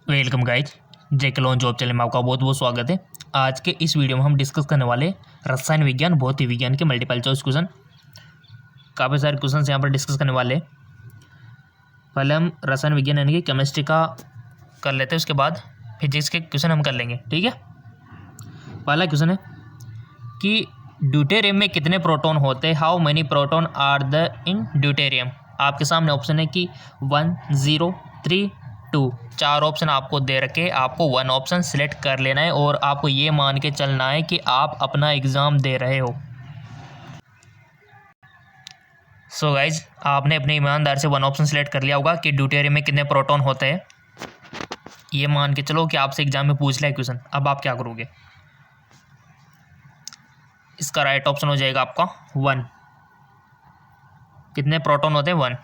Welcome guys, जेके lawn job channel में आपका बहुत बहुत स्वागत है। आज के इस वीडियो में हम डिस्कस करने वाले रसायन विज्ञान भौतिक विज्ञान के मल्टीपल चॉइस क्वेश्चन। काफ़ी सारे क्वेश्चन यहाँ पर डिस्कस करने वाले हैं। पहले हम रसायन विज्ञान यानी कि केमिस्ट्री का कर लेते हैं, उसके बाद फिजिक्स के क्वेश्चन हम कर लेंगे। ठीक है, पहला क्वेश्चन है कि ड्यूटेरियम में कितने प्रोटॉन होते हैं? How many proton are the in deuterium? आपके सामने ऑप्शन है कि 1, 0, 3, 2। चार ऑप्शन आपको दे रखे, आपको वन ऑप्शन सिलेक्ट कर लेना है और आपको ये मान के चलना है कि आप अपना एग्ज़ाम दे रहे हो। सो गाइज, आपने अपने ईमानदार से वन ऑप्शन सिलेक्ट कर लिया होगा कि ड्यूटेरियम में कितने प्रोटॉन होते हैं। ये मान के चलो कि आपसे एग्जाम में पूछ लिया क्वेश्चन, अब आप क्या करोगे? इसका राइट ऑप्शन हो जाएगा आपका 1। कितने प्रोटॉन होते हैं? 1।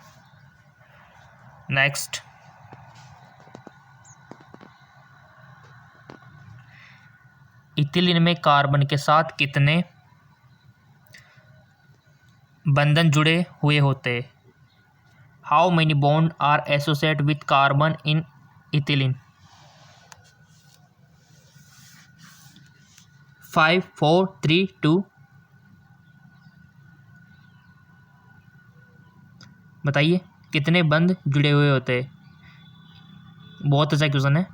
नेक्स्ट, इथिलीन में कार्बन के साथ कितने बंधन जुड़े हुए होते हैं? How many bond are associate with carbon in ethylene? 5, 4, 3, 2। बताइए कितने बंध जुड़े हुए होते हैं? बहुत अच्छा क्वेश्चन है,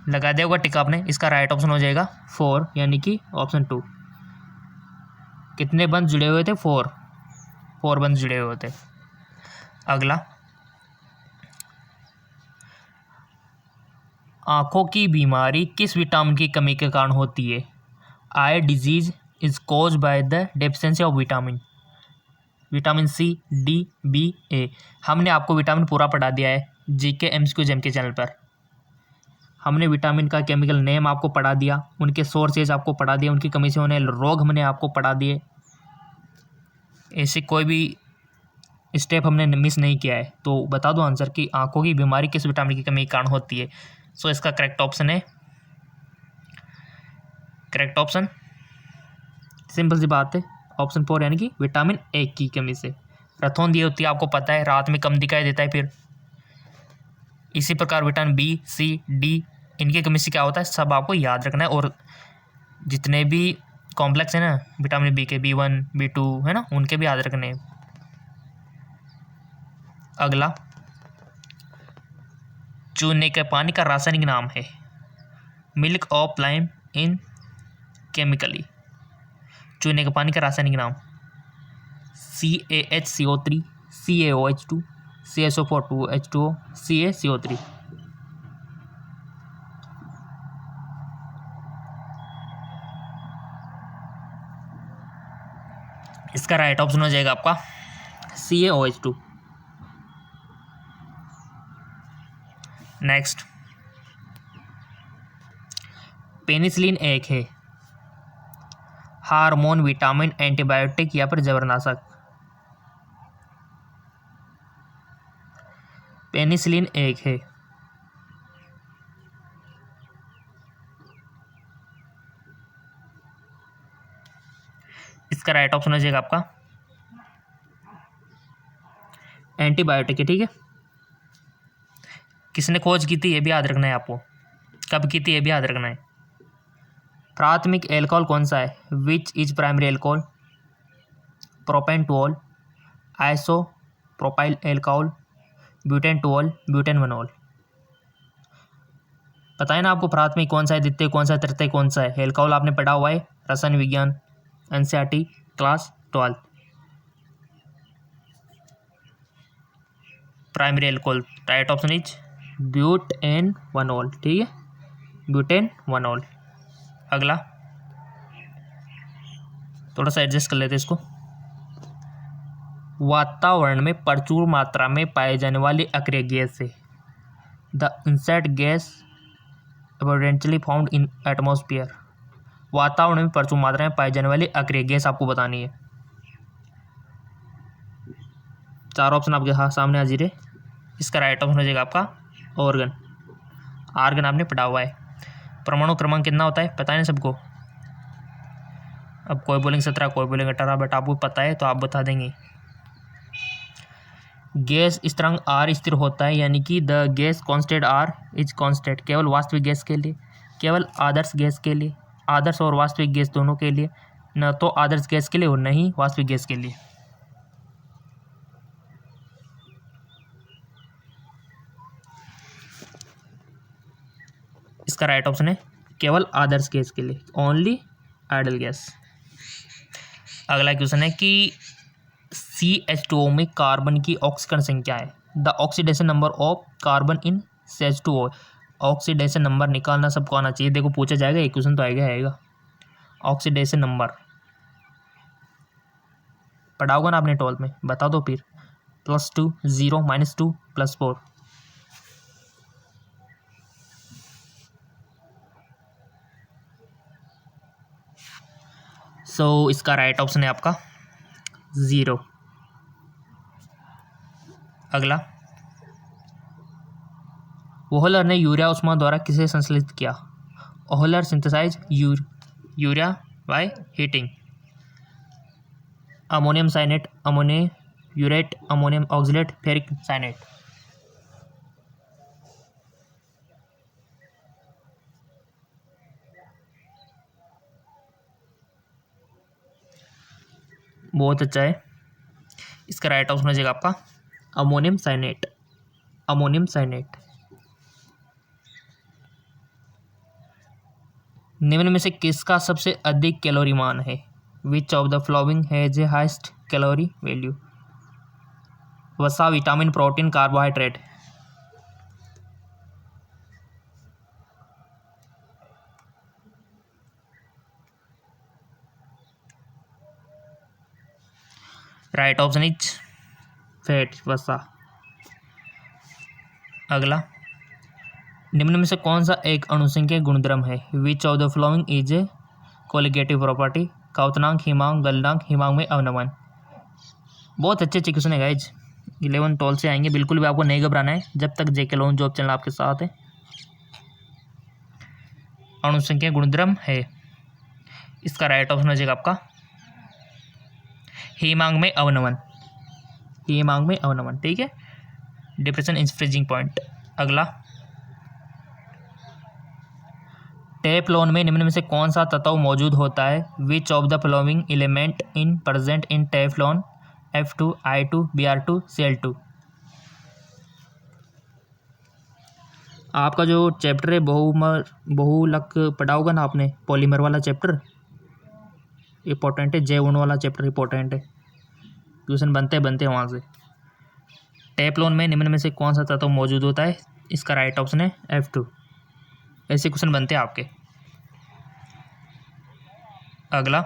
लगा दिया होगा टिक आपने। इसका राइट ऑप्शन हो जाएगा 4 यानी कि ऑप्शन 2। कितने बंध जुड़े हुए थे? 4 बंध जुड़े हुए थे। अगला, आंखों की बीमारी किस विटामिन की कमी के कारण होती है? Eye disease is cause by the deficiency of vitamin C, D, B, A. हमने आपको विटामिन पूरा पढ़ा दिया है जीके एमसीक्यू जेम के चैनल पर। हमने विटामिन का केमिकल नेम आपको पढ़ा दिया, उनके सोर्सेज आपको पढ़ा दिए, उनकी कमी से होने रोग हमने आपको पढ़ा दिए। ऐसे कोई भी स्टेप हमने मिस नहीं किया है। तो बता दो आंसर कि आंखों की बीमारी किस विटामिन की कमी के कारण होती है। सो इसका करेक्ट ऑप्शन है, करेक्ट ऑप्शन सिंपल सी बात है, ऑप्शन 4 यानी कि विटामिन ए की कमी से। रतौंधी होती है, आपको पता है, रात में कम दिखाई देता है। फिर इसी प्रकार विटामिन बी, सी, डी, इनकी कमी से क्या होता है, सब आपको याद रखना है। और जितने भी कॉम्प्लेक्स है ना विटामिन बी के, B1, B2 है ना, उनके भी याद रखने हैं। अगला, चूने के पानी का रासायनिक नाम है? Milk of lime in chemically. चूने के पानी का रासायनिक नाम CaHCO3, CaOH2, CSO4 2H2O, CaCO3। इसका राइट ऑप्शन हो जाएगा आपका CaOH2। नेक्स्ट, पेनिसिलिन एक है हार्मोन, विटामिन, एंटीबायोटिक या फिर जबरनाशक? पेनिसिलिन एक है। इसका राइट ऑप्शन हो जाएगा आपका एंटीबायोटिक है। ठीक है, किसने खोज की थी ये भी याद रखना है आपको, कब की थी ये भी याद रखना है। प्राथमिक एल्कोहल कौन सा है? Which is primary alcohol? Propanol, isopropyl alcohol, butanol, butan one ol? पता है ना आपको प्राथमिक कौन सा है, द्वितीय कौन सा है, तृतीय कौन सा है? एल्कोहल आपने पढ़ा हुआ है रसायन विज्ञान NCERT class 12। Primary alcohol right option is butan one ol. ठीक है, ब्यूटेनवनॉल। अगला, थोड़ा सा एडजस्ट कर लेते हैं इसको। वातावरण में प्रचुर मात्रा में पाए जाने वाली अक्रिय गैस है? The inert gas abundantly found in atmosphere. वातावरण में प्रचुर मात्रा में पाई जाने वाली अक्रिय गैस आपको बतानी है। चार ऑप्शन आपके सामने हाजिर है। इसका राइट ऑप्शन हो जाएगा आपका ऑर्गन। आर्गन आपने पढ़ा हुआ है। परमाणु क्रमांक कितना होता है पता है ना सबको? अब कोई बोलेंगे 17, कोई बोलेंगे 18, बट आपको पता है तो आप बता देंगे। गैस स्थिरांक आर स्थिर होता है, यानी कि the gas constant R is constant केवल वास्तविक गैस के लिए, केवल आदर्श गैस के लिए, आदर्श और वास्तविक गैस दोनों के लिए, न तो आदर्श गैस के लिए और न ही वास्तविक गैस के लिए। इसका राइट ऑप्शन है केवल आदर्श गैस के लिए, ओनली आइडल गैस। अगला क्वेश्चन है कि CH2O में कार्बन की ऑक्सीकरण संख्या है। The oxidation number of carbon in CH2O। Oxidation number निकालना सबको आना चाहिए। देखो पूछा जाएगा, एक क्वेश्चन तो आएगा। ऑक्सीडेशन नंबर पढ़ा होगा ना आपने 12th में, बता दो फिर। +2, 0, -2, +4। सो इसका राइट ऑप्शन है आपका 0। अगला, ओहलर ने यूरिया उष्मा द्वारा किसे संश्लेषित किया? Wohler synthesize urea by heating. Ammonium cyanate, ammonium urate, ammonium oxalate, ferric cyanate. बहुत अच्छा है। इसका राइट ऑप्शन हो जाएगा आपका अमोनियम साइनेट। अमोनियम साइनेट। निम्न में से किसका सबसे अधिक कैलोरी मान है? Which of the following has a highest calorie value? वसा, vitamin, protein, carbohydrate. Right option is fat, वसा। अगला, निम्न में से कौन सा एक अणुसंख्यक गुणधर्म है? Which of the following is a colligative property? क्वथनांक, हिमांक, गलनांक, हिमांक में अवनमन। बहुत अच्छे अच्छे क्वेश्चन है गाइज। 11 12 से आएंगे, बिल्कुल भी आपको नहीं घबराना है जब तक जेके लोन जॉब चैनल आपके साथ है। अणुसंख्यक गुणधर्म है, इसका राइट ऑप्शन हो जाएगा आपका हिमांक में अवनमन। हिमांक में अवनमन, ठीक है। Depression is freezing point. अगला, टेफ्लॉन में निम्न में से कौन सा तत्व मौजूद होता है? Which of the flowing element in present in Teflon? F2, I2, Br2, Cl2। आपका जो चैप्टर है बहुलक पढ़ा होगा ना आपने, पॉलीमर वाला चैप्टर इंपॉर्टेंट है। J1 वाला चैप्टर इंपॉर्टेंट है, क्वेश्चन बनते हैं वहाँ से। टेफ्लॉन में निम्न में से कौन सा तत्व मौजूद होता है? इसका राइट ऑप्शन है F2। ऐसे क्वेश्चन बनते हैं आपके। अगला,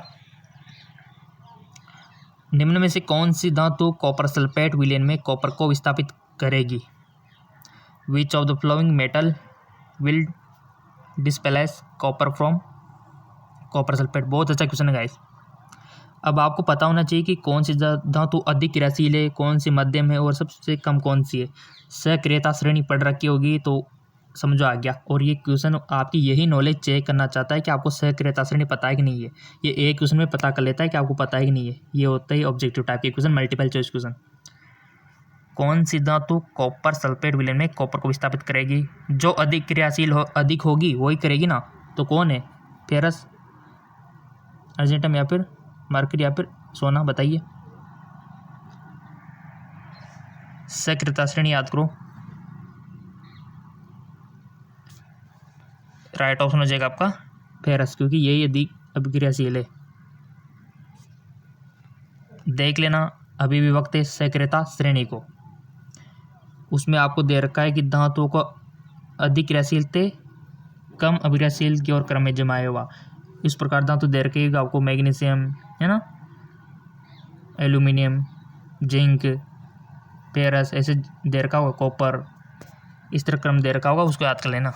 निम्न में से कौन सी धातु कॉपर सल्फेट विलयन में कॉपर को विस्थापित करेगी? विच of the flowing metal will displace copper from copper sulphate? बहुत अच्छा क्वेश्चन है गाइस। अब आपको पता होना चाहिए कि कौन सी धातु अधिक क्रियाशील है, कौन सी मध्यम है और सबसे कम कौन सी है। सक्रियता श्रेणी पढ़ रखी होगी तो समझो आ गया। और ये क्वेश्चन आपकी यही नॉलेज चेक करना चाहता है कि आपको सक्रियता श्रेणी पता है कि नहीं है। ये एक क्वेश्चन में पता कर लेता है कि आपको पता है कि नहीं है। ये होता है ऑब्जेक्टिव टाइप के क्वेश्चन, मल्टीपल चॉइस क्वेश्चन। कौन सी धातु कॉपर सल्फेट विलयन में कॉपर को विस्थापित करेगी? जो अधिक क्रियाशील अधिक होगी वही करेगी ना। तो कौन है? फेरस, अर्जेंटम या फिर मरकरी या फिर सोना? बताइए। सक्रियता श्रेणी याद करो। राइट ऑप्शन हो जाएगा आपका फेरस, क्योंकि यही अधिक अभिक्रियाशील है। देख लेना, अभी भी वक्त है सक्रियता श्रेणी को। उसमें आपको दे रखा है कि धातुओं को अधिक क्रियाशील थे कम अभिक्रियाशील की ओर क्रम में जमाया हुआ। इस प्रकार धातु दे रखे आपको मैग्नीशियम है ना, एल्यूमिनियम, जिंक, फेरस, ऐसे दे रखा होगा, कॉपर, इस तरह क्रम दे रखा होगा, उसको याद कर लेना।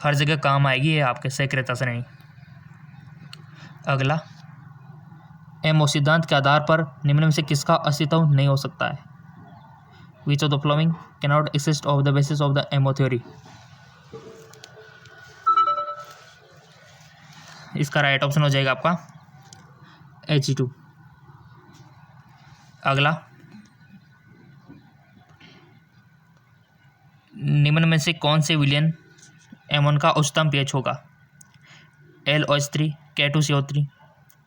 हर जगह काम आएगी ये आपके सक्रियता श्रेणी। अगला, एमओ सिद्धांत के आधार पर निम्न में से किसका अस्तित्व नहीं हो सकता है? Which of the flowing can not exist of the basis of the MO theory? इसका राइट ऑप्शन हो जाएगा आपका H2। अगला, निम्न में से कौन से विलयन एमोन का उच्चतम पीएच होगा? LOH3, K2CO3,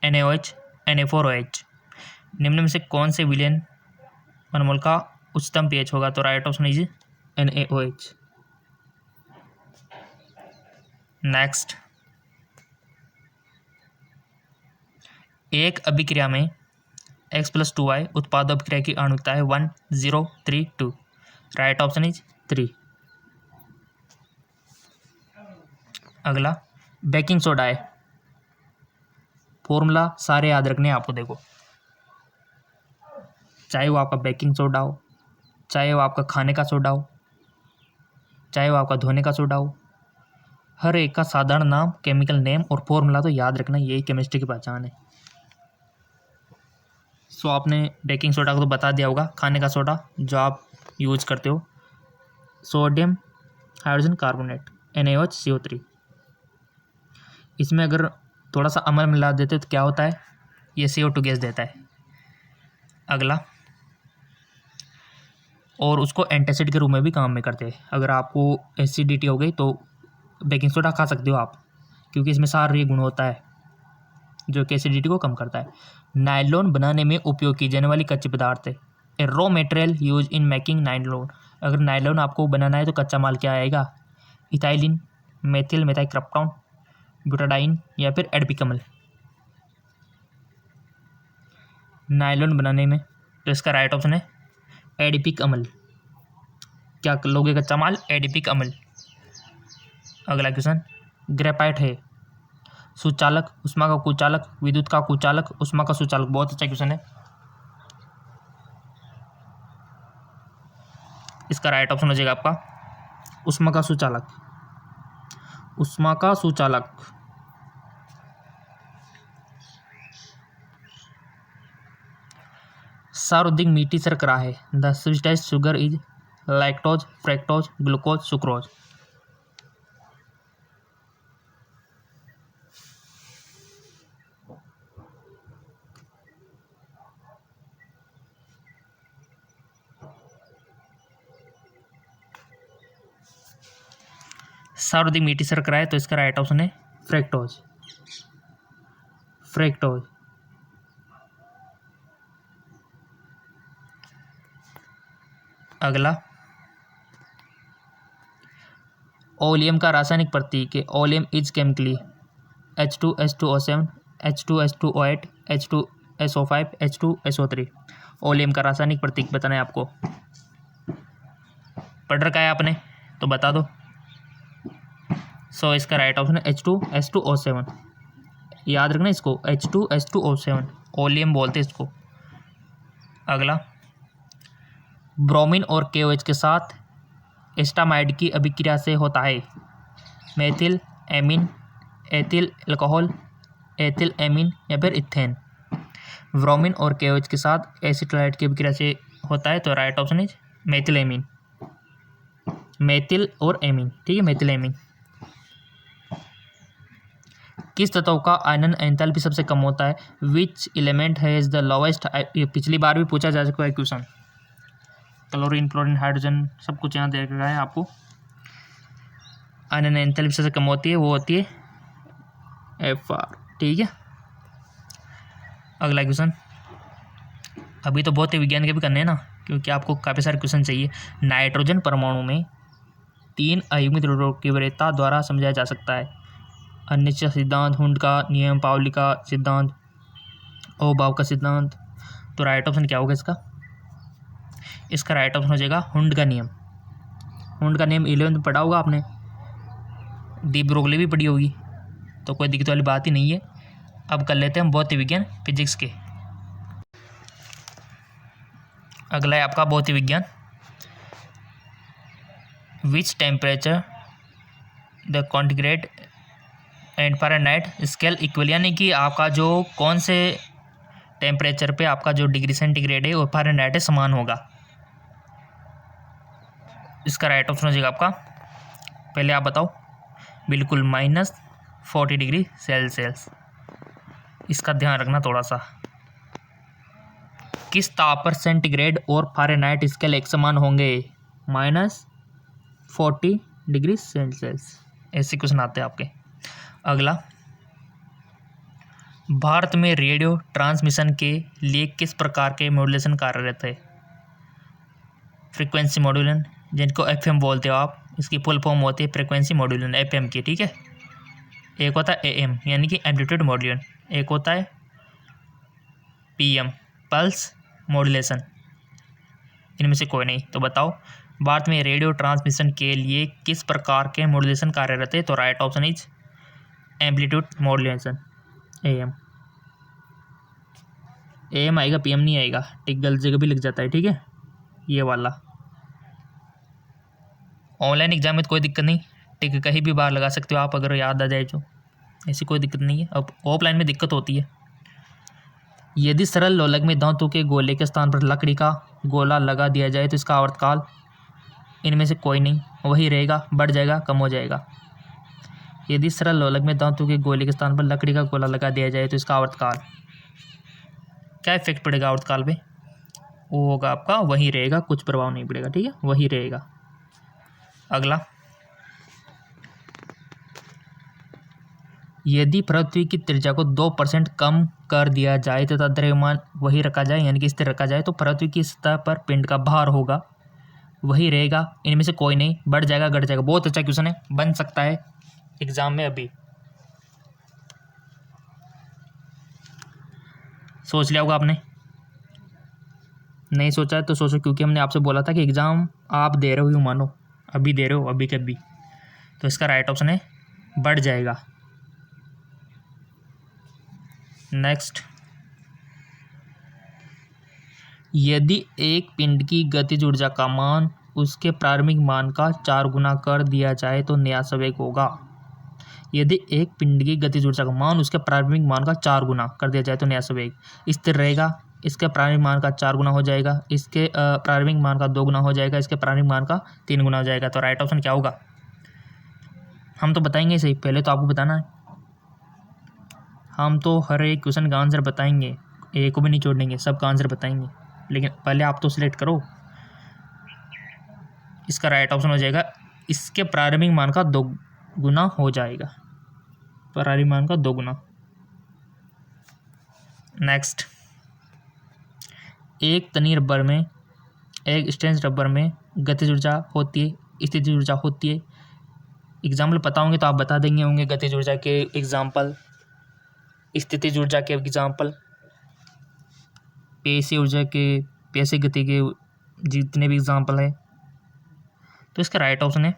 NaOH, Na4OH। निम्न में से कौन से विलयन अनमोल का उच्चतम पीएच होगा? तो right option is NaOH। Next, एक अभिक्रिया में X+2Y उत्पाद अभिक्रिया की आणुकता है 1032। Right option is 3। अगला, बेकिंग सोडा है, फॉर्मूला सारे याद रखने हैं आपको। देखो, चाहे वो आपका बेकिंग सोडा हो, चाहे वो आपका खाने का सोडा हो, चाहे वो आपका धोने का सोडा हो, हर एक का साधारण नाम, केमिकल नेम और फॉर्मूला तो याद रखना, यही केमिस्ट्री की पहचान है। सो आपने बेकिंग सोडा को तो बता दिया होगा, खाने का सोडा जो आप यूज करते हो, sodium hydrogen carbonate NaOH CO3। इसमें अगर थोड़ा सा अमल मिला देते तो क्या होता है? ये CO2 गैस देता है। अगला, और उसको एंटासिड के रूप में भी काम में करते हैं। अगर आपको एसिडिटी हो गई तो बेकिंग सोडा खा सकते हो आप, क्योंकि इसमें सारे गुण होता है जो कि एसिडिटी को कम करता है। नायलॉन बनाने में उपयोग की जाने वाली कच्ची पदार्थ है। A raw material use in making nylon. अगर नायलॉन आपको बनाना है तो कच्चा माल क्या आएगा? इथाइलिन, मेथिल मेथाइक्रोप्टॉन, ब्यूटाडाइन या फिर एडपिकमल। नायलॉन बनाने में तो इसका राइट ऑप्शन है एडिपिक अमल। क्या लोगे कच्चा माल? एडिपिक अमल। अगला क्वेश्चन, ग्रेफाइट है सुचालक, उष्मा का कुचालक, विद्युत का कुचालक, उष्मा का सुचालक। बहुत अच्छा क्वेश्चन है। इसका राइट ऑप्शन हो जाएगा आपका उष्मा का सुचालक। उष्मा का सुचालक। सर्वाधिक मीठी शर्करा है। The sweetest sugar is lactose, fructose, glucose, sucrose. सर्वाधिक मीठी शर्करा है तो इसका राइट ऑप्शन है फ्रैक्टोज। फ्रैक्टोज। अगला, ओलियम का रासायनिक प्रतीक है। Oleum is chemically H2S2O7, H2S2O8, H2SO5, H2SO3। Oleum का रासायनिक प्रतीक बताना है आपको। पढ़ रखा है आपने तो बता दो। सो इसका राइट ऑप्शन है H2S2O7। याद रखना इसको, H2S2O7 ओलियम बोलते हैं इसको। अगला, ब्रोमीन और KOH के साथ एस्टामाइड की अभिक्रिया से होता है methyl amine, ethyl alcohol, ethyl amine या फिर इथेन। ब्रोमीन और KOH के साथ एसिटाइड की अभिक्रिया से होता है तो right option is methyl amine. Methyl और एमीन, ठीक है, मेथिल एमीन। किस तत्व का आयनन एंथैल्पी सबसे कम होता है? Which element has the lowest? ये पिछली बार भी पूछा जा चुका है क्वेश्चन। क्लोरीन, फ्लोरीन, हाइड्रोजन सब कुछ यहाँ देख रहा है आपको। आयनन एंथैल्पी सबसे कम होती है, वो होती है Fr, ठीक है। अगला क्वेश्चन, अभी तो बहुत ही विज्ञान के भी करने हैं ना, क्योंकि आपको काफ़ी सारे क्वेश्चन चाहिए। नाइट्रोजन परमाणु में 3 अयुग्मित ध्रुवों की वरीयता द्वारा समझाया जा सकता है। अनिश्चित सिद्धांत, हुंड का नियम, पाउली का सिद्धांत, अहोभाव का सिद्धांत। तो राइट ऑप्शन क्या होगा इसका? इसका राइट ऑप्शन हो जाएगा हुंड का नियम। हुंड का नियम 11th में पढ़ा होगा आपने, डी ब्रोगली भी पढ़ी होगी, तो कोई दिक्कत वाली बात ही नहीं है। अब कर लेते हैं हम भौतिक विज्ञान फिजिक्स के। अगला है आपका भौतिक विज्ञान। Which temperature the centigrade and Fahrenheit scale equal, यानी कि आपका जो कौन से टेम्परेचर पे आपका जो डिग्री सेंटीग्रेड है और फ़ारेनहाइट है समान होगा। इसका राइट ऑप्शन हो जाएगा आपका, पहले आप बताओ, बिल्कुल -40 डिग्री सेल्सियस। इसका ध्यान रखना थोड़ा सा। किस ताप पर सेंटीग्रेड और फ़ारेनहाइट स्केल एक समान होंगे? 40 डिग्री सेल्सियस। ऐसे क्वेश्चन आते हैं आपके। अगला, भारत में रेडियो ट्रांसमिशन के लिए किस प्रकार के मॉड्यूलेशन कार्यरत है? फ्रीक्वेंसी मॉड्यूलेशन, जिनको एफएम बोलते हो आप, इसकी फुल फॉर्म होती है फ्रीक्वेंसी मॉड्यूलेशन एफएम की, ठीक है। एक होता है एएम यानी कि एम्पलीट्यूड मॉड्यूलेशन, एक होता है पीएम पल्स मॉड्यूलेशन। इनमें से कोई नहीं। तो बताओ, भारत में रेडियो ट्रांसमिशन के लिए किस प्रकार के मॉड्यूलेशन कार्यरत है? तो right option is amplitude modulation am. Am आएगा, पीएम नहीं आएगा, टिक गलत जगह भी लिख जाता है, ठीक है, ये वाला। ऑनलाइन एग्जाम में तो कोई दिक्कत नहीं, टिक कहीं भी बाहर लगा सकते हो आप, अगर याद आ जाए तो, ऐसी कोई दिक्कत नहीं है। अब ऑफलाइन में दिक्कत होती है। यदि सरल लोलक में धातु के गोले के स्थान पर लकड़ी का गोला लगा दिया जाए तो इसका आवर्तकाल? इनमें से कोई नहीं, वही रहेगा, बढ़ जाएगा, कम हो जाएगा। यदि सरल लोलक में धातु के गोले के स्थान पर लकड़ी का गोला लगा दिया जाए तो इसका आवर्तकाल? क्या इफेक्ट पड़ेगा आवर्तकाल पे? वो होगा आपका, वही रहेगा, कुछ प्रभाव नहीं पड़ेगा, ठीक है, वही रहेगा। अगला, यदि पृथ्वी की त्रिज्या को 2% कम कर दिया जाए तथा द्रव्यमान वही रखा जाए यानी कि स्थिर रखा जाए तो पृथ्वी की सतह पर पिंड का भार होगा, वही रहेगा। इनमें से कोई नहीं, बढ़ जाएगा, घट जाएगा। बहुत अच्छा क्वेश्चन है, बन सकता है एग्जाम में। अभी सोच लिया होगा आपने, नहीं सोचा है तो सोचो, क्योंकि हमने आपसे बोला था कि एग्जाम आप दे रहे हो, यूँ मानो अभी दे रहे हो, अभी कभी। तो इसका राइट ऑप्शन है बढ़ जाएगा। नेक्स्ट, यदि एक पिंड की गतिज ऊर्जा का मान उसके प्रारंभिक मान का 4 गुना कर दिया जाए तो नया संवेग होगा। यदि एक पिंड की गतिज ऊर्जा का मान उसके प्रारंभिक मान का 4 गुना कर दिया जाए तो नया संवेग स्थिर रहेगा। इसके प्रारंभिक मान का 4 गुना हो जाएगा, इसके प्रारंभिक मान का 2 गुना हो जाएगा, इसके प्रारंभिक मान का 3 गुना हो जाएगा। तो राइट ऑप्शन क्या होगा? हम तो बताएंगे सही, पहले तो आपको बताना है। हम तो हर एक क्वेश्चन का आंसर बताएंगे, एक को भी नहीं छोड़ेंगे, सबका आंसर बताएंगे, लेकिन पहले आप तो सिलेक्ट करो। इसका राइट ऑप्शन हो जाएगा इसके प्रारंभिक मान का 2 गुना हो जाएगा, प्रारंभिक मान का 2 गुना। नेक्स्ट, एक तनी रबर में, एक स्ट्रेंच रबर में गतिज ऊर्जा होती है, स्थितिज ऊर्जा होती है। एग्जाम्पल पता होंगे तो आप बता देंगे होंगे, गतिज ऊर्जा के एग्जाम्पल, स्थितिज ऊर्जा के एग्जाम्पल, पेशीय ऊर्जा के, पेशीय गति के जितने भी एग्जाम्पल है। तो इसका राइट ऑप्शन है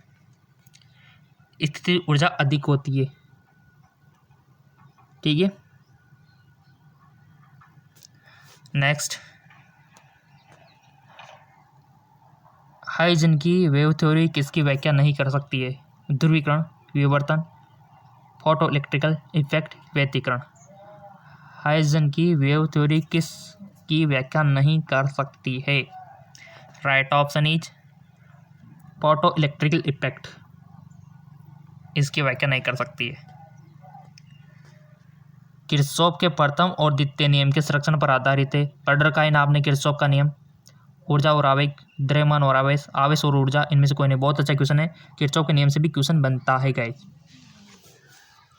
स्थितिज ऊर्जा अधिक होती है, ठीक है। नेक्स्ट, हाइजन की वेव थ्योरी किसकी व्याख्या नहीं कर सकती है? ध्रुवीकरण, विवर्तन, फोटो इलेक्ट्रिकल इफेक्ट, व्यतिकरण। हाइजन की वेव थ्योरी किसकी व्याख्या नहीं कर सकती है? Right option is photo electrical effect, इसकी व्याख्या नहीं कर सकती है। किरचॉफ के प्रथम और द्वितीय नियम के संरक्षण पर आधारित है। पढ़ रखा है ना आपने किरचॉफ का नियम? ऊर्जा और आवेग, द्रव्यमान और आवेश, आवेश और ऊर्जा, इनमें से कोई नहीं। बहुत अच्छा क्वेश्चन है, किरचॉफ के नियम से भी क्वेश्चन बनता है गाइस।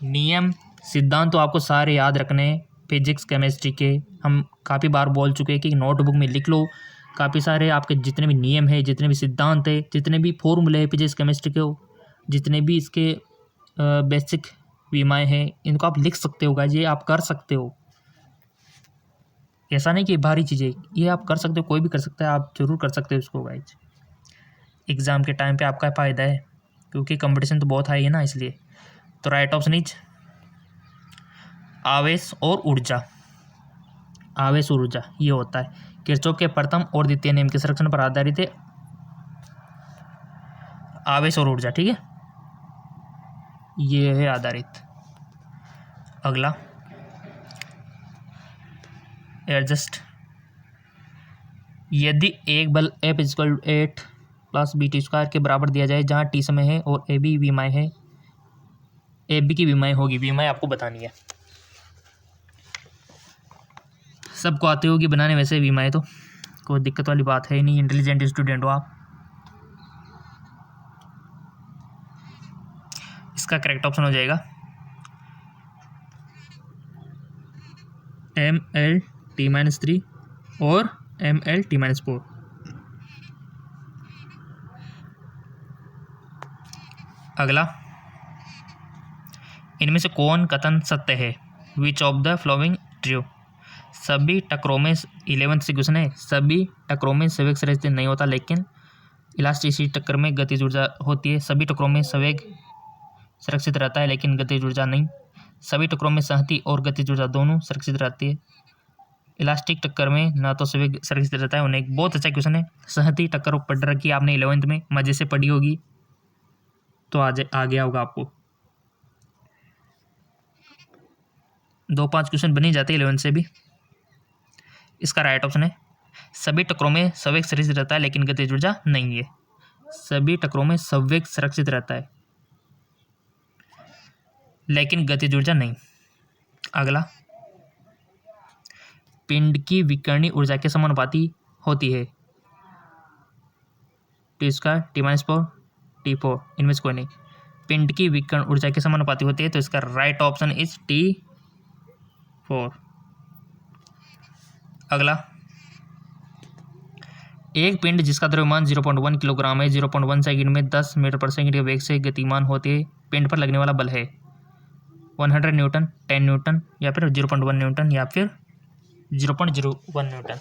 नियम सिद्धांत तो आपको सारे याद रखने हैं, फिजिक्स केमिस्ट्री के हम काफ़ी बार बोल चुके हैं कि नोटबुक में लिख लो। काफ़ी सारे आपके जितने भी नियम है, जितने भी सिद्धांत है, जितने भी फॉर्मूले हैं फिजिक्स केमिस्ट्री के, जितने भी इसके बेसिक विमाएँ हैं, इनको आप लिख सकते हो गाइस, ये आप कर सकते हो। ऐसा नहीं कि भारी चीज़ें, ये आप कर सकते हो, कोई भी कर सकता है, आप जरूर कर सकते हो इसको गाइस। एग्ज़ाम के टाइम पे आपका फ़ायदा है, क्योंकि कंपटीशन तो बहुत हाई है ना, इसलिए। तो राइट ऑप्शन इज आवेश और ऊर्जा, आवेश और ऊर्जा ये होता है। किरचॉफ के प्रथम और द्वितीय नियम के संरक्षण पर आधारित है आवेश और ऊर्जा, ठीक है, ये है आधारित। अगला, एडजस्ट, यदि एक बल F = 8 + BT² के बराबर दिया जाए, जहाँ T समय है और AB विमाएँ है, AB की विमाएँ होगी, विमाएँ आपको बतानी है। सबको आती होगी बनाने वैसे विमाएँ, तो कोई दिक्कत वाली बात है ही नहीं, इंटेलिजेंट स्टूडेंट हो आप। इसका करेक्ट ऑप्शन हो जाएगा ML-T-3 और ML-T-4। अगला, इनमें से कौन कथन सत्य है? Which of the flowing true? सभी टकरों में 11th से क्वेश्चन है, सभी टकरों में संवेग सुरक्षित नहीं होता, लेकिन इलास्टिसिटी टक्कर में गतिज ऊर्जा होती है। सभी टकरों में संवेग सुरक्षित रहता है, लेकिन गतिज ऊर्जा नहीं। सभी टक्करों में संहति और गतिज ऊर्जा दोनों सुरक्षित रहती है। इलास्टिक टक्कर में ना तो संवेग सुरक्षित रहता है उन्हें। एक बहुत अच्छा क्वेश्चन है। संहति टक्कर पढ़ रखी है आपने 11th में, मजे से पढ़ी होगी तो आ गया होगा आपको। 2-5 क्वेश्चन बन ही जाते हैं 11th से भी। इसका राइट ऑप्शन है सभी टक्करों में संवेग सुरक्षित रहता है, लेकिन गतिज ऊर्जा नहीं है। सभी टक्करों में संवेग सुरक्षित रहता है, लेकिन गतिज ऊर्जा नहीं। अगला, पिंड की विकर्णी ऊर्जा के समानुपाती होती है। T2, T-4, T4, इनमें से कोई नहीं। पिंड की विकर्ण ऊर्जा के समानुपाती होती है, तो इसका राइट ऑप्शन इज T4। अगला, एक पिंड जिसका द्रव्यमान 0.1 किलोग्राम है 0.1 सेकंड में 10 मीटर पर सेकंड के वेग से गतिमान होते हैं, पिंड पर लगने वाला बल है 100 न्यूटन, 10 न्यूटन, या फिर 0.1 न्यूटन, या फिर 0.01 न्यूटन।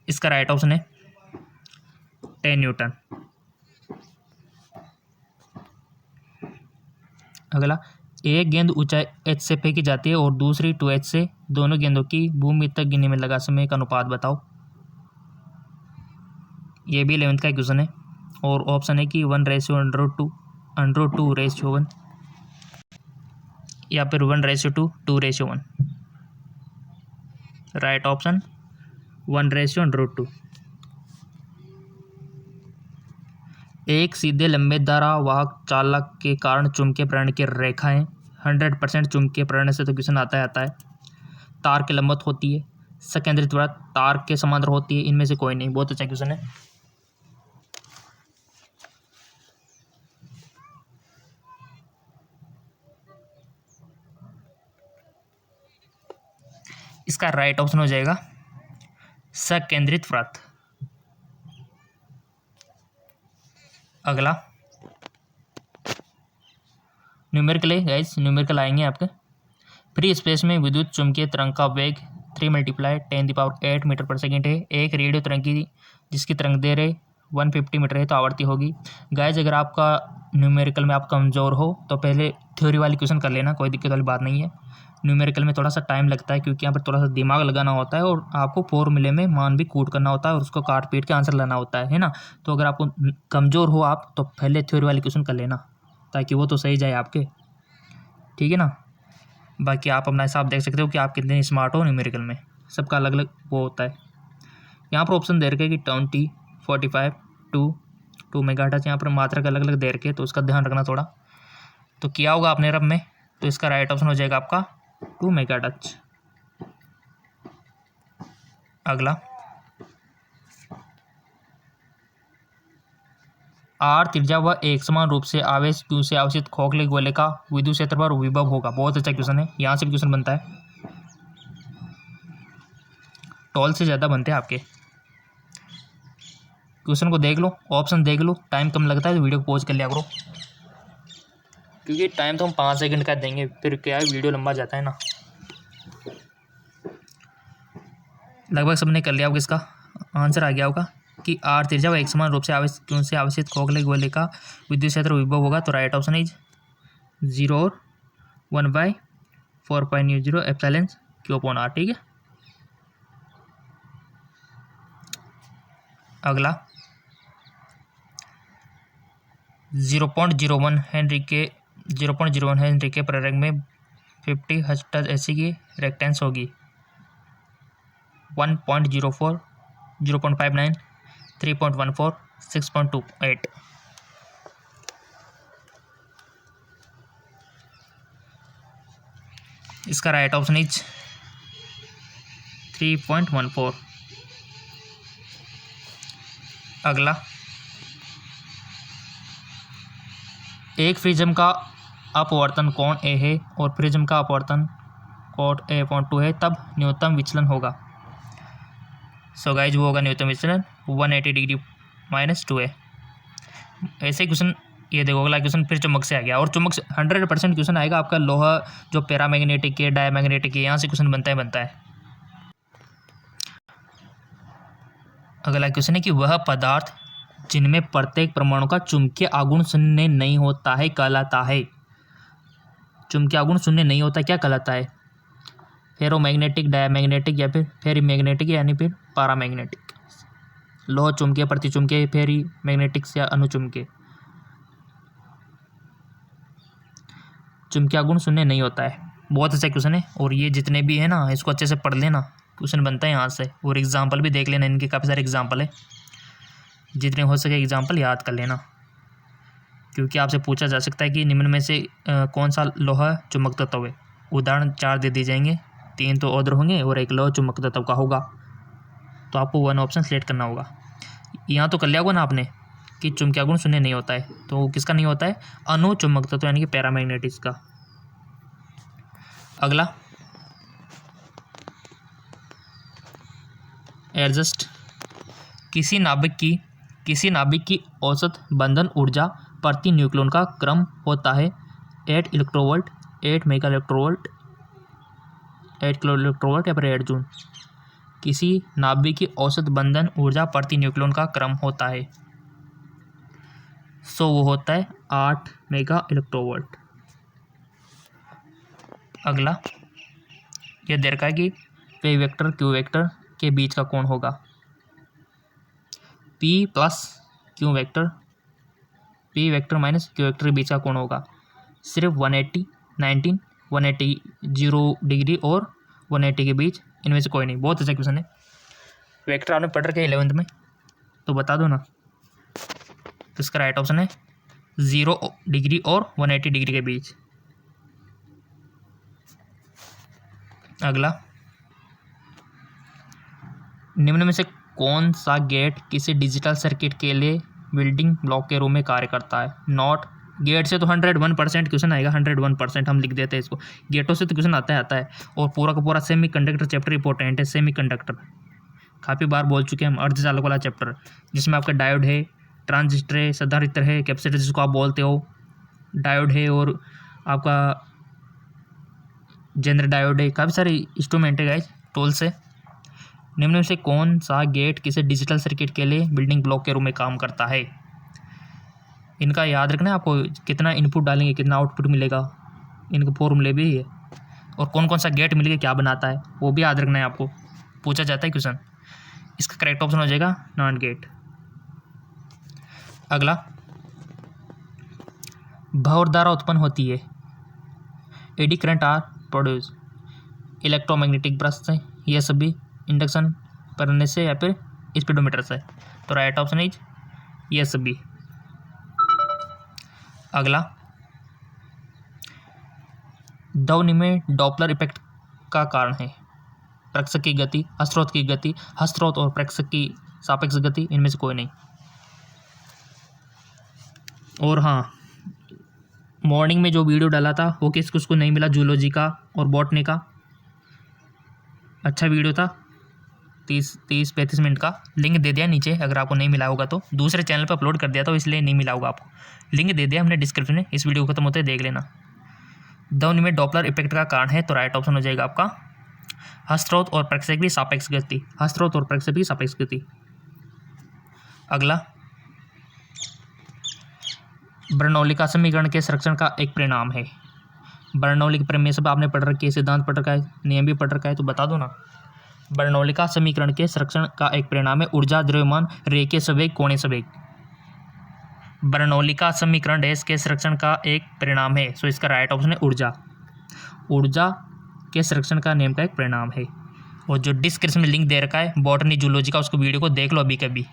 इसका राइट ऑप्शन है 10 न्यूटन। अगला, एक गेंद ऊंचाई h से फेंकी जाती है और दूसरी 2h से। दोनों गेंदों की भूमि तक गिरने में लगा समय का अनुपात बताओ। ये भी 11th का क्वेश्चन है और ऑप्शन है कि 1:2, √2:1, या फिर 1:2, 2:1। Right option 1:2। एक सीधे लंबे धारावाहक चालक के कारण चुंबकीय प्रेरण की रेखाएं 100% चुंबकीय प्रेरण से तो क्वेश्चन आता है। तार के लंबवत होती है, संकेंद्रित वृत्त तार के समांतर होती है, इनमें से कोई नहीं। बहुत अच्छा क्वेश्चन है। इसका राइट ऑप्शन हो जाएगा संकेंद्रित वृत्त। अगला, न्यूमेरिकल है गाइस, न्यूमेरिकल आएंगे आपके। फ्री स्पेस में विद्युत चुंबकीय तरंग का वेग 3 × 10⁸ मीटर पर सेकेंड है। एक रेडियो तरंग की जिसकी तरंग देर 150 मीटर है, तो आवर्ती होगी। गाइस, अगर आपका न्यूमेरिकल में आप कमज़ोर हो तो पहले थ्योरी वाली क्वेश्चन कर लेना, कोई दिक्कत वाली बात नहीं है। न्यूमेरिकल में थोड़ा सा टाइम लगता है, क्योंकि यहाँ पर थोड़ा सा दिमाग लगाना होता है और आपको फॉर्मूले में मान भी कूट करना होता है और उसको काट पीट के आंसर लाना होता है ना। तो अगर आपको कमज़ोर हो आप तो पहले थ्योरी वाली क्वेश्चन कर लेना, ताकि वो तो सही जाए आपके, ठीक है ना। बाकी आप अपना हिसाब देख सकते हो कि आप कितने स्मार्ट हो न्यूमेरिकल में, सबका अलग अलग वो होता है। यहाँ पर ऑप्शन दे रखे कि 20, 45, 2 मेगाहर्ट्ज़, यहाँ पर मात्रा का अलग अलग दे रखे, तो उसका ध्यान रखना थोड़ा। तो किया होगा आपने रब में, तो इसका राइट ऑप्शन हो जाएगा आपका 2 मेगाहर्ट्ज़। अगला, आर त्रिज्या व एक समान रूप से आवेश Q से आवेशित खोखले गोले का विद्युत क्षेत्र पर विभव होगा। बहुत अच्छा क्वेश्चन है, यहाँ से भी क्वेश्चन बनता है। टॉल से ज़्यादा बनते हैं आपके। क्वेश्चन को देख लो, ऑप्शन देख लो, टाइम कम लगता है तो वीडियो को पॉज कर लिया करो, क्योंकि टाइम तो हम 5 सेकंड का देंगे, फिर क्या है वीडियो लंबा जाता है ना। लगभग सबने कर लिया होगा, इसका आंसर आ गया होगा कि आर त्रिज्या व एक समान रूप से आवेश Q से आवेशित खोखले गोले का विद्युत क्षेत्र विभव होगा। तो राइट ऑप्शन इज 0 और 1/4π0 Q/r, ठीक है। अगला, 0.01 हेनरी के प्रेरक में 50 हर्ट्ज एसी की रेक्टेंस होगी 1.04, 0.59, 3.14, 6.28। इसका राइट ऑप्शन इज 3.14। अगला, एक प्रिज्म का अपवर्तन कोण ए है और प्रिज्म का अपवर्तन कोण A/2 है, तब न्यूनतम विचलन होगा। सो गाइज वो होगा न्यूनतम विचलन 180 डिग्री माइनस 2 है। ऐसे क्वेश्चन, ये देखो अगला क्वेश्चन फिर चुंबक से आ गया, और चुंबक से 100% क्वेश्चन आएगा आपका लोहा जो पैरामैग्नेटिक है, डायमैग्नेटिक है, यहाँ से क्वेश्चन बनता है। अगला क्वेश्चन है कि वह पदार्थ जिनमें प्रत्येक परमाणु का चुंबकीय आघूर्ण शून्य नहीं होता है कहलाता है। चुंबकीय आघूर्ण शून्य नहीं होता क्या कहलाता है? फेरोमैग्नेटिक, डायमैग्नेटिक या फिर फेरीमैग्नेटिक यानी फिर पैरामैग्नेटिक। लोह चुंबकीय, प्रतिचुंबकीय, फेरी मैग्नेटिक या अनुचुंबकीय। चुंबकीय आघूर्ण शून्य नहीं होता है। बहुत अच्छा क्वेश्चन है, और ये जितने भी है ना इसको अच्छे से पढ़ लेना, क्वेश्चन बनता है यहाँ से। और एग्जाम्पल भी देख लेना, इनके काफ़ी सारे एग्जाम्पल है, जितने हो सके एग्जाम्पल याद कर लेना, क्योंकि आपसे पूछा जा सकता है कि निम्न में से कौन सा लोहा चुंबक तत्व है। उदाहरण 4 दे दिए जाएंगे, 3 तो और होंगे और एक लोहा चुंबक तत्व का होगा, तो आपको 1 ऑप्शन सेलेक्ट करना होगा। यहाँ तो कर लिया होगा ना आपने कि चुंबकीय आघूर्ण शून्य नहीं होता है, तो किसका नहीं होता है? अनुचुंबक तत्व यानी कि पैरामैग्नेटिक्स का। अगला, एडजस्ट, किसी नाभिक की औसत बंधन ऊर्जा प्रति न्यूक्लियन का क्रम होता है 8 electronvolt, 8 mega electronvolt, 8 kilo electronvolt या फिर 8 जूल। किसी नाभिक की औसत बंधन ऊर्जा प्रति न्यूक्लियन का क्रम होता है, सो वो होता है 8 मेगा इलेक्ट्रोवोल्ट। अगला, यह दे रखा है कि P वेक्टर Q वेक्टर के बीच का कोण होगा। P plus Q vector, P vector minus Q vector के बीच का कोण होगा सिर्फ 180, 19, 180, 0 डिग्री और 180 के बीच, इनमें से कोई नहीं। बहुत अच्छा क्वेश्चन है। वेक्टर आपने पढ़ रखे 11th में, तो बता दो ना। तो इसका राइट ऑप्शन है 0 डिग्री और 180 डिग्री के बीच। अगला, निम्न में से कौन सा गेट किसी डिजिटल सर्किट के लिए बिल्डिंग ब्लॉक के रूप में कार्य करता है? नॉट गेट से तो 101% क्वेश्चन आएगा, 101% हम लिख देते हैं इसको। गेटों से तो क्वेश्चन आता है। और पूरा का पूरा सेमी कंडक्टर चैप्टर इंपॉर्टेंट है। सेमी कंडक्टर काफ़ी बार बोल चुके हैं हम, अर्धचालक वाला चैप्टर, जिसमें आपका डायोड है, ट्रांजिस्टर है, संधारित्र है, कैपेसिटर जिसको आप बोलते हो, डायोड है, और आपका जेनर डायोड है, काफ़ी सारे इंस्ट्रूमेंट है गाइस टूल से। निम्न में से कौन सा गेट किसी डिजिटल सर्किट के लिए बिल्डिंग ब्लॉक के रूप में काम करता है? इनका याद रखना है आपको, कितना इनपुट डालेंगे कितना आउटपुट मिलेगा, इनके फॉर्मूले भी है, और कौन कौन सा गेट मिलकर क्या बनाता है वो भी याद रखना है आपको, पूछा जाता है क्वेश्चन। इसका करेक्ट ऑप्शन हो जाएगा नॉट गेट। अगला, भंवर धारा उत्पन्न होती है, eddy current are produce electromagnetic brush से, ये सभी इंडक्शन करने से या फिर स्पीडोमीटर से। तो राइट ऑप्शन इज ये सभी। अगला, ध्वनि में डॉपलर इफेक्ट का कारण है प्रेक्षक की गति, हस्तस्रोत की गति, हस्तस्रोत और प्रेक्षक की सापेक्ष गति, इनमें से कोई नहीं। और हाँ, मॉर्निंग में जो वीडियो डाला था वो किसको नहीं मिला, जूलॉजी का और बॉटनी का, अच्छा वीडियो था, 30-35 मिनट का, लिंक दे दिया नीचे, अगर आपको नहीं मिला होगा तो। दूसरे चैनल पर अपलोड कर दिया तो इसलिए नहीं मिला होगा आपको, लिंक दे दिया हमने डिस्क्रिप्शन में। इस वीडियो खत्म होते देख लेना। ध्वनि में डॉपलर इफेक्ट का कारण है, तो राइट ऑप्शन हो जाएगा आपका हस्तस्रोत और प्रेक्षक की सापेक्ष गति, हस्तस्रोत और प्रेक्षक की सापेक्ष गति। अगला, बर्नौली का समीकरण के संरक्षण का एक परिणाम है। बर्नौली के प्रमेय सब आपने पढ़ रखी है, सिद्धांत पढ़ रखा है, नियम भी पढ़ रखा है, तो बता दो ना। बर्नौली का समीकरण के संरक्षण का एक परिणाम है ऊर्जा, द्रव्यमान, रेखीय संवेग, कोणीय संवेग। बर्नौली का समीकरण डैश के संरक्षण का एक परिणाम है, सो इसका राइट ऑप्शन है ऊर्जा। ऊर्जा के संरक्षण का नियम का एक परिणाम है। और जो डिस्क्रिप्शन में लिंक दे रखा है बॉटनी जूलॉजी का, उसको वीडियो को देख लो अभी कभी।